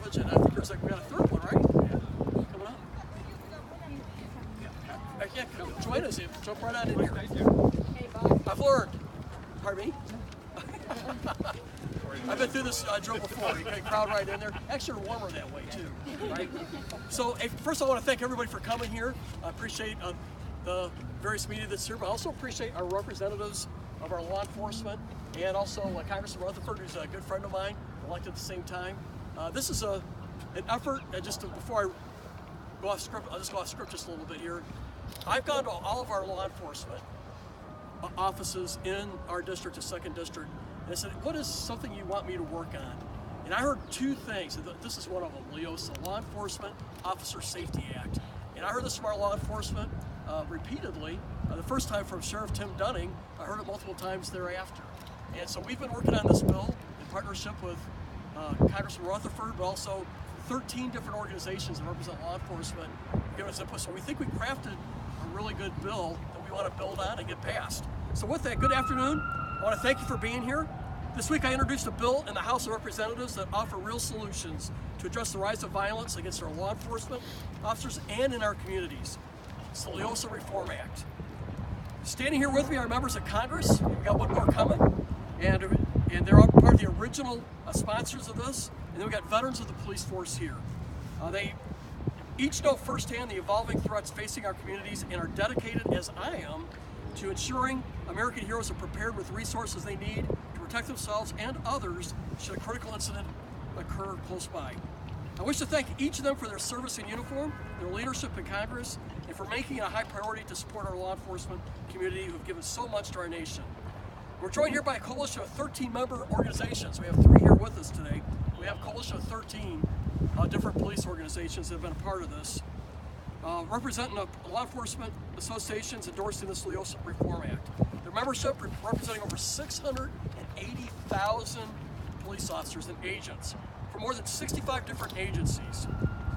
Savage, and I think there's like, we got a third one, right? Yeah. Coming up. Yeah, come join us. Jump right on in here. Hey, Bob. I've learned. Pardon me? I've been through this drill before. You can crowd right in there. Actually, warmer that way too, right? So, first I want to thank everybody for coming here. I appreciate the various media that's here, but I also appreciate our representatives of our law enforcement, and also Congressman Rutherford, who's a good friend of mine, elected at the same time. This is an effort, before I go off script, I'll just go off script just a little bit here. I've gone to all of our law enforcement offices in our district, the 2nd District, and I said, what is something you want me to work on? And I heard two things, and this is one of them, LEOSA, Law Enforcement Officer Safety Act. And I heard this from our law enforcement repeatedly. The first time from Sheriff Tim Dunning, I heard it multiple times thereafter. And so we've been working on this bill in partnership with Congressman Rutherford, but also 13 different organizations that represent law enforcement giving us input. So we think we crafted a really good bill that we want to build on and get passed. So with that, good afternoon. I want to thank you for being here. This week I introduced a bill in the House of Representatives that offer real solutions to address the rise of violence against our law enforcement officers and in our communities. It's the LEOSA Reform Act. Standing here with me are members of Congress. We've got one more coming, and they're all part of the original sponsors of this. And then we've got veterans of the police force here. They each know firsthand the evolving threats facing our communities and are dedicated, as I am, to ensuring American heroes are prepared with resources they need to protect themselves and others should a critical incident occur close by. I wish to thank each of them for their service in uniform, their leadership in Congress, and for making it a high priority to support our law enforcement community who have given so much to our nation. We're joined here by a coalition of 13 member organizations. We have 3 here with us today. We have a coalition of 13 different police organizations that have been a part of this, representing law enforcement associations endorsing this LEOSA Reform Act. Their membership representing over 680,000 police officers and agents from more than 65 different agencies,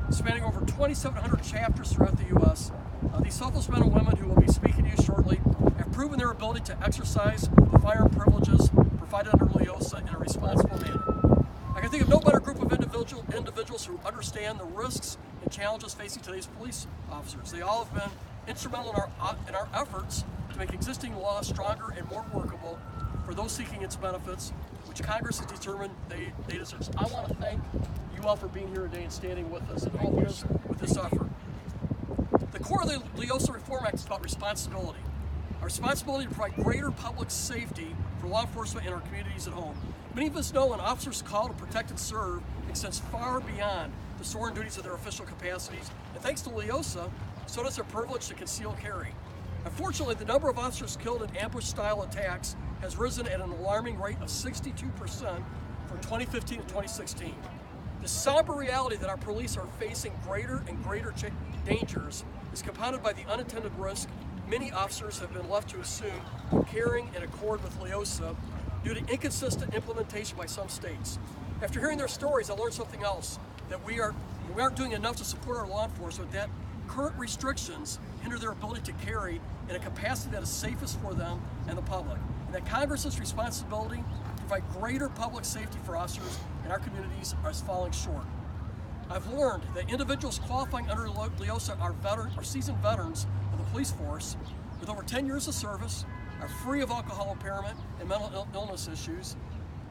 spanning over 2,700 chapters throughout the U.S. These selfless men and women who will be speaking to you shortly have proven their ability to exercise the firearm privileges provided under LEOSA in a responsible manner. I can think of no better group of individuals who understand the risks and challenges facing today's police officers. They all have been instrumental in our efforts to make existing laws stronger and more workable for those seeking its benefits, which Congress has determined they deserve. I want to thank you all for being here today and standing with us and helping us with this effort. The core of the LEOSA Reform Act is about responsibility. Our responsibility to provide greater public safety for law enforcement in our communities at home. Many of us know an officer's call to protect and serve extends far beyond the sworn duties of their official capacities, and thanks to LEOSA, so does their privilege to conceal carry. Unfortunately, the number of officers killed in ambush-style attacks has risen at an alarming rate of 62% from 2015 to 2016. The somber reality that our police are facing greater and greater dangers is compounded by the unintended risk many officers have been left to assume when carrying in accord with LEOSA due to inconsistent implementation by some states. After hearing their stories, I learned something else, that we aren't doing enough to support our law enforcement, that current restrictions hinder their ability to carry in a capacity that is safest for them and the public, and that Congress's responsibility to provide greater public safety for officers in our communities is falling short. I've learned that individuals qualifying under LEOSA are seasoned veterans of the police force with over 10 years of service, are free of alcohol impairment and mental illness issues,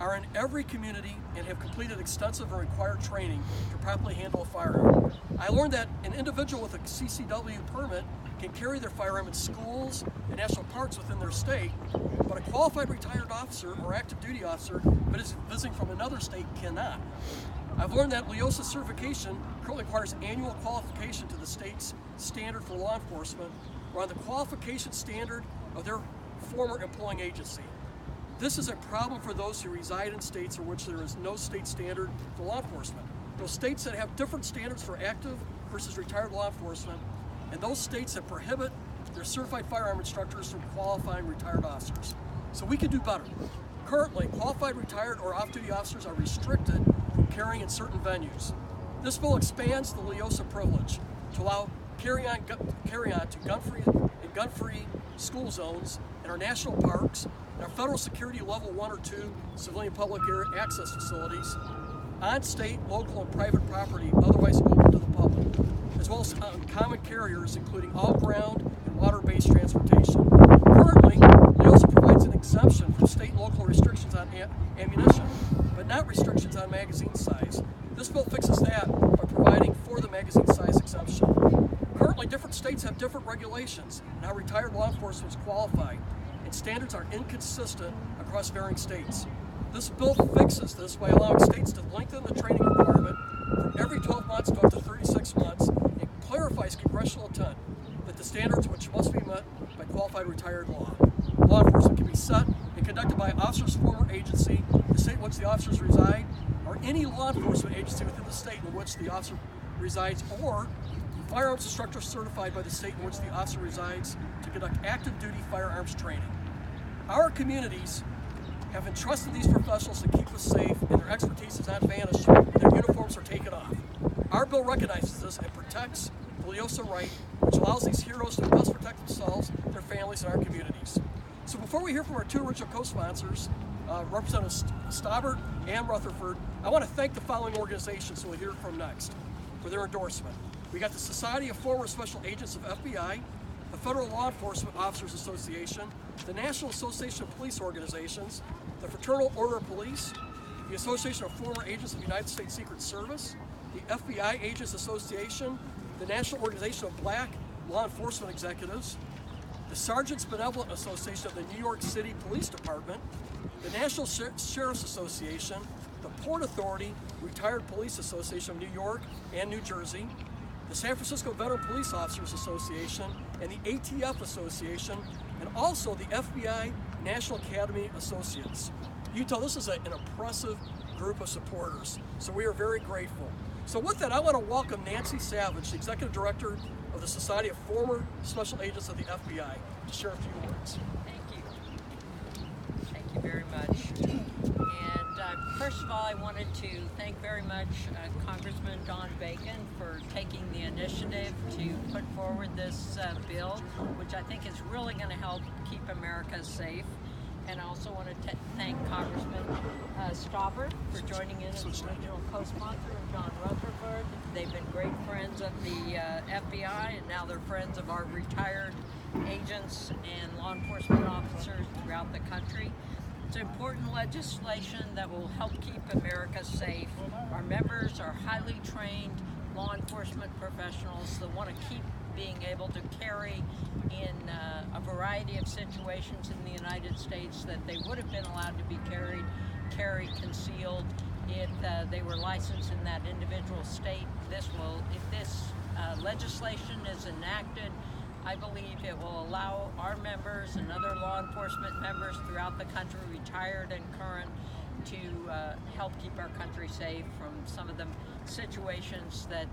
are in every community, and have completed extensive and required training to properly handle a firearm. I learned that an individual with a CCW permit can carry their firearm in schools and national parks within their state, but a qualified retired officer or active duty officer visiting from another state cannot. I've learned that LEOSA certification currently requires annual qualification to the state's standard for law enforcement, or on the qualification standard of their former employing agency. This is a problem for those who reside in states in which there is no state standard for law enforcement. Those states that have different standards for active versus retired law enforcement, and those states that prohibit their certified firearm instructors from qualifying retired officers. So we can do better. Currently, qualified retired or off-duty officers are restricted from carrying in certain venues. This bill expands the LEOSA privilege to allow carry on to gun-free school zones in our national parks, and our federal security level 1 or 2 civilian public area access facilities, on state, local, and private property otherwise open to the public, as well as common carriers, including all ground and water-based transportation. Currently, LEOSA provides an exemption from state and local restrictions on ammunition, but not restrictions on magazine size. This bill fixes that by providing for the magazine size exemption. Currently, different states have different regulations on how retired law enforcement qualify, and standards are inconsistent across varying states. This bill fixes this by allowing states to lengthen the training requirement from every 12 months to up to 36 months and clarifies congressional intent that the standards which must be met by qualified retired law enforcement can be set and conducted by officer's former agency, the state in which the officers reside, or any law enforcement agency within the state in which the officer resides, or firearms instructor certified by the state in which the officer resides to conduct active duty firearms training. Our communities have entrusted these professionals to keep us safe, and their expertise is not vanished and their uniforms are taken off. Our bill recognizes this and protects the LEOSA right, which allows these heroes to best protect themselves, their families, and our communities. So before we hear from our two original co-sponsors, Representatives Staubert and Rutherford, I want to thank the following organizations who we'll hear from next for their endorsement. We got the Society of Former Special Agents of FBI, the Federal Law Enforcement Officers Association, the National Association of Police Organizations, the Fraternal Order of Police, the Association of Former Agents of the United States Secret Service, the FBI Agents Association, the National Organization of Black Law Enforcement Executives, the Sergeants Benevolent Association of the New York City Police Department, the National Sheriff's Association, the Port Authority Retired Police Association of New York and New Jersey, the San Francisco Veteran Police Officers Association, and the ATF Association, and also the FBI National Academy Associates. You tell this is an impressive group of supporters, so we are very grateful. So with that, I want to welcome Nancy Savage, the Executive Director of the Society of Former Special Agents of the FBI, to share a few words. Thank you. Thank you very much. And first of all, I wanted to thank very much Congressman Don Bacon for taking the initiative to put forward this bill, which I think is really going to help keep America safe. And I also want to thank Congressman Staubert for joining in as original co-sponsor, and John Rutherford. They've been great friends of the FBI, and now they're friends of our retired agents and law enforcement officers throughout the country. It's important legislation that will help keep America safe. Our members are highly trained law enforcement professionals that want to keep being able to carry in a variety of situations in the United States that they would have been allowed to be carried concealed if they were licensed in that individual state. If this legislation is enacted, I believe it will allow our members and other law enforcement members throughout the country, retired and current, to help keep our country safe from some of the situations that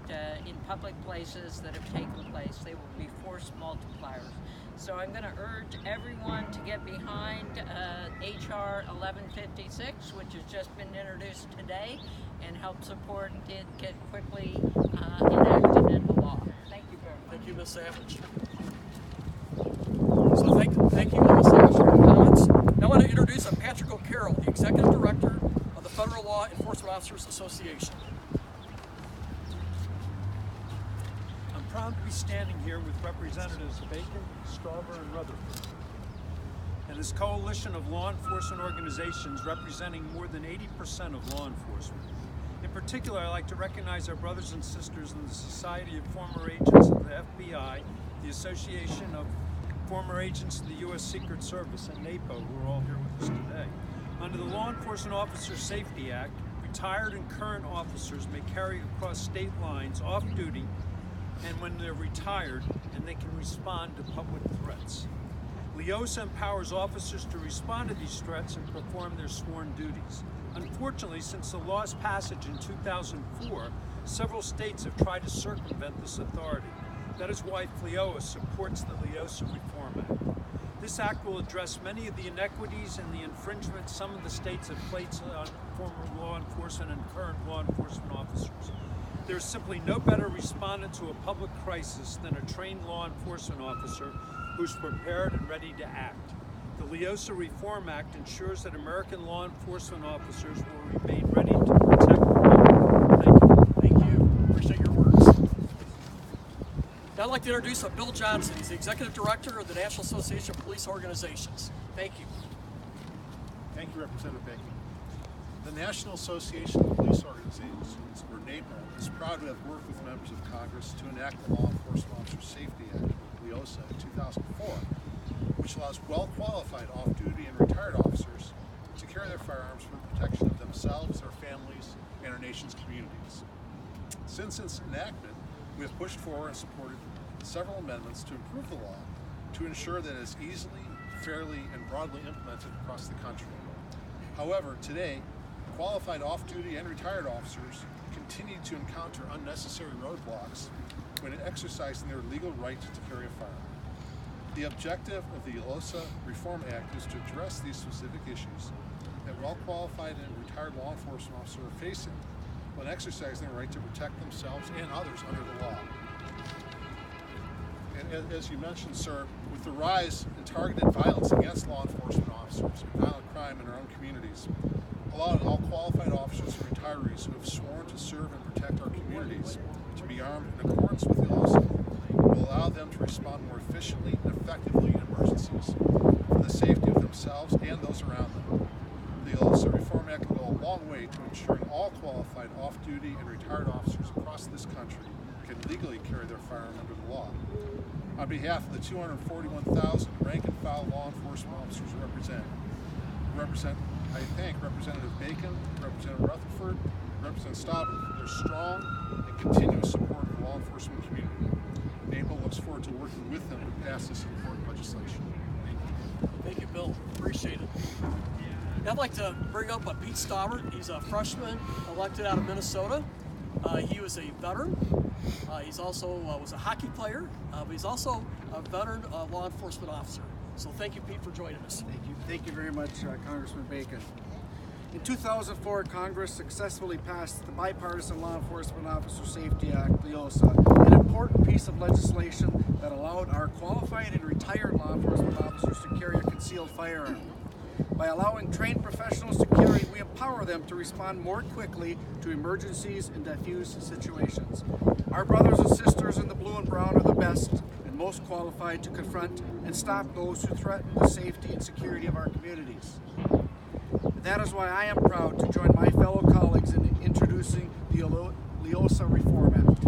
in public places that have taken place. They will be force multipliers. So I'm going to urge everyone to get behind HR 1156, which has just been introduced today, and help support it get quickly enacted into law. Thank you very much. Thank you, Ms. Savage. So thank you, Ms. Savage, for your comments. Now I want to introduce Patrick O'Carroll, the Executive Director of the Federal Law Enforcement Officers Association. I'm proud to be standing here with Representatives Bacon, Stauber, and Rutherford, and this coalition of law enforcement organizations representing more than 80% of law enforcement. In particular, I'd like to recognize our brothers and sisters in the Society of Former Agents of the FBI, the Association of Former Agents of the U.S. Secret Service, and NAPO, who are all here with us today. Under the Law Enforcement Officer Safety Act, retired and current officers may carry across state lines off duty and when they're retired, and they can respond to public threats. LEOSA empowers officers to respond to these threats and perform their sworn duties. Unfortunately, since the law's passage in 2004, several states have tried to circumvent this authority. That is why FLEOA supports the LEOSA Reform Act. This act will address many of the inequities and the infringements some of the states have placed on former law enforcement and current law enforcement officers. There is simply no better respondent to a public crisis than a trained law enforcement officer who's prepared and ready to act. The LEOSA Reform Act ensures that American law enforcement officers will remain ready to protect the public I'd like to introduce Bill Johnson. He's the Executive Director of the National Association of Police Organizations. Thank you. Thank you, Representative Bacon. The National Association of Police Organizations, or NAPO, is proud to have worked with members of Congress to enact the Law Enforcement Officer Safety Act, LEOSA, in 2004, which allows well-qualified off-duty and retired officers to carry their firearms for the protection of themselves, their families, and our nation's communities. Since its enactment, we have pushed forward and supported several amendments to improve the law to ensure that it is easily, fairly, and broadly implemented across the country. However, today, qualified off-duty and retired officers continue to encounter unnecessary roadblocks when exercising their legal right to carry a firearm. The objective of the LEOSA Reform Act is to address these specific issues that well-qualified and retired law enforcement officers are facing when exercising their right to protect themselves and others under the law. And as you mentioned, sir, with the rise in targeted violence against law enforcement officers and violent crime in our own communities, allowing all qualified officers and retirees who have sworn to serve and protect our communities to be armed in accordance with the LEOSA will allow them to respond more efficiently and effectively in emergencies for the safety of themselves and those around them. The LEOSA Reform Act will go a long way to ensuring all qualified off-duty and retired officers across this country can legally carry their firearm under the law. On behalf of the 241,000 rank-and-file law enforcement officers I thank Representative Bacon, Representative Rutherford, and Representative Stauber for their strong and continuous support of the law enforcement community. NAPO looks forward to working with them to pass this important legislation. Thank you. Thank you, Bill. Appreciate it. I'd like to bring up Pete Stauber. He's a freshman elected out of Minnesota. He was a veteran. He's also was a hockey player, but he's also a veteran law enforcement officer. So thank you, Pete, for joining us. Thank you very much, Congressman Bacon. In 2004, Congress successfully passed the Bipartisan Law Enforcement Officer Safety Act, LEOSA, an important piece of legislation that allowed our qualified and retired law enforcement officers to carry a concealed firearm. By allowing trained professionals to carry, we empower them to respond more quickly to emergencies and diffuse situations. Our brothers and sisters in the blue and brown are the best and most qualified to confront and stop those who threaten the safety and security of our communities. That is why I am proud to join my fellow colleagues in introducing the LEOSA Reform Act.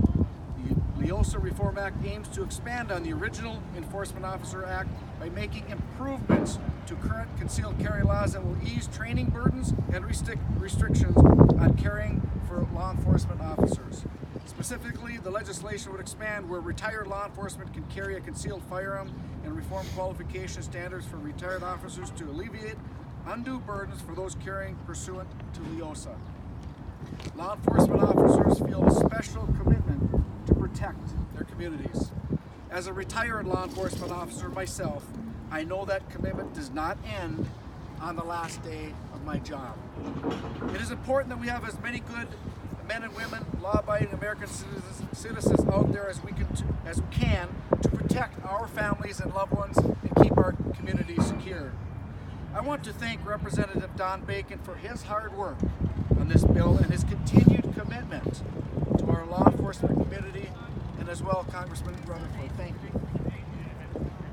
The LEOSA Reform Act aims to expand on the original Enforcement Officer Act by making improvements to current concealed carry laws that will ease training burdens and restrictions on carrying for law enforcement officers. Specifically, the legislation would expand where retired law enforcement can carry a concealed firearm and reform qualification standards for retired officers to alleviate undue burdens for those carrying pursuant to LEOSA. Law enforcement officers feel a special commitment to protect their communities. As a retired law enforcement officer myself, I know that commitment does not end on the last day of my job. It is important that we have as many good men and women, law-abiding American citizens out there as we can to protect our families and loved ones and keep our communities secure. I want to thank Representative Don Bacon for his hard work on this bill and his continued commitment to our law enforcement community, and as well Congressman Rutherford. Thank you.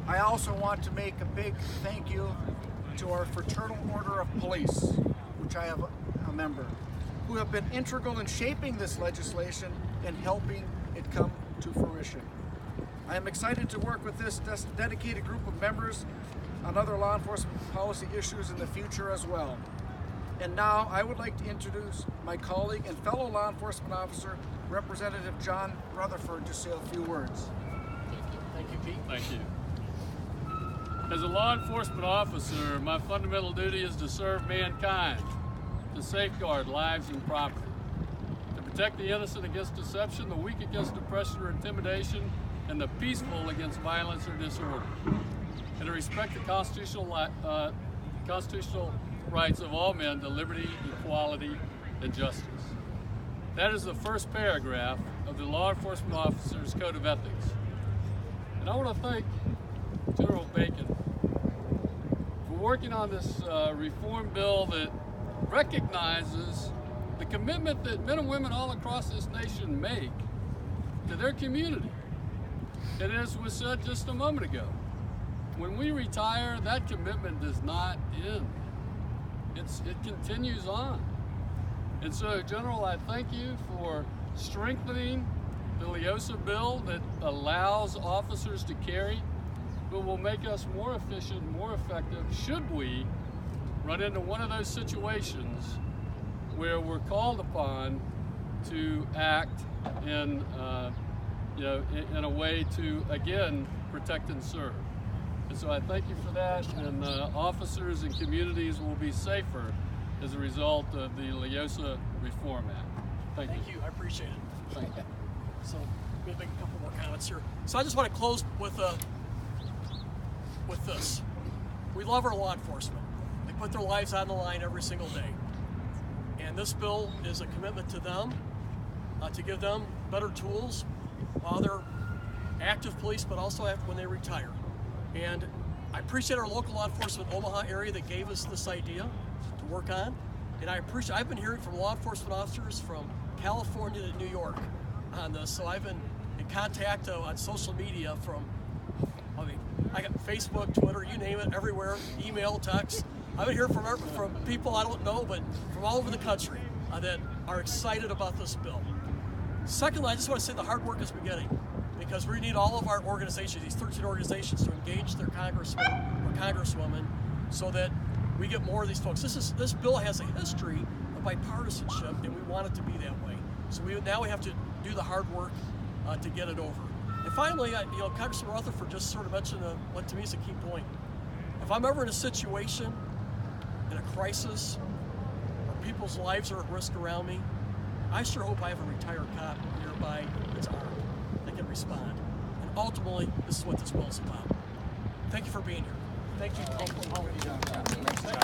I also want to make a big thank you to our Fraternal Order of Police, which I have a member, who have been integral in shaping this legislation and helping it come to fruition. I am excited to work with this dedicated group of members on other law enforcement policy issues in the future as well. And now I would like to introduce my colleague and fellow law enforcement officer, Representative John Rutherford, to say a few words. Thank you, Pete. Thank you. As a law enforcement officer, my fundamental duty is to serve mankind, to safeguard lives and property, to protect the innocent against deception, the weak against oppression or intimidation, and the peaceful against violence or disorder, and to respect the constitutional rights of all men to liberty, equality, and justice. That is the first paragraph of the Law Enforcement Officers Code of Ethics. And I want to thank General Bacon for working on this reform bill that recognizes the commitment that men and women all across this nation make to their community. And as was said just a moment ago, when we retire, that commitment does not end. It continues on. And so, General, I thank you for strengthening the LEOSA bill that allows officers to carry, but will make us more efficient, more effective, should we run into one of those situations where we're called upon to act in a way to, again, protect and serve. And so I thank you for that, and officers and communities will be safer as a result of the LEOSA Reform Act. Thank you. Thank you, I appreciate it. Thank you. So, let me make a couple more comments here. So I just want to close with this. We love our law enforcement. They put their lives on the line every single day. And this bill is a commitment to them, to give them better tools while they're active police, but also after when they retire. And I appreciate our local law enforcement Omaha area that gave us this idea to work on. And I've been hearing from law enforcement officers from California to New York on this. So I've been in contact on social media I got Facebook, Twitter, you name it, everywhere, email, text. I've been hearing from people I don't know, but from all over the country that are excited about this bill. Secondly, I just want to say the hard work is beginning, because we need all of our organizations, these 13 organizations, to engage their congressmen or congresswomen so that we get more of these folks. This bill has a history of bipartisanship, and we want it to be that way. So now we have to do the hard work to get it over. And finally, Congressman Rutherford just sort of mentioned what to me is a key point. If I'm ever in a situation, in a crisis, where people's lives are at risk around me, I sure hope I have a retired cop nearby that's armed, that can respond. And ultimately, this is what this bill is about. Thank you for being here. Thank you all for all of you.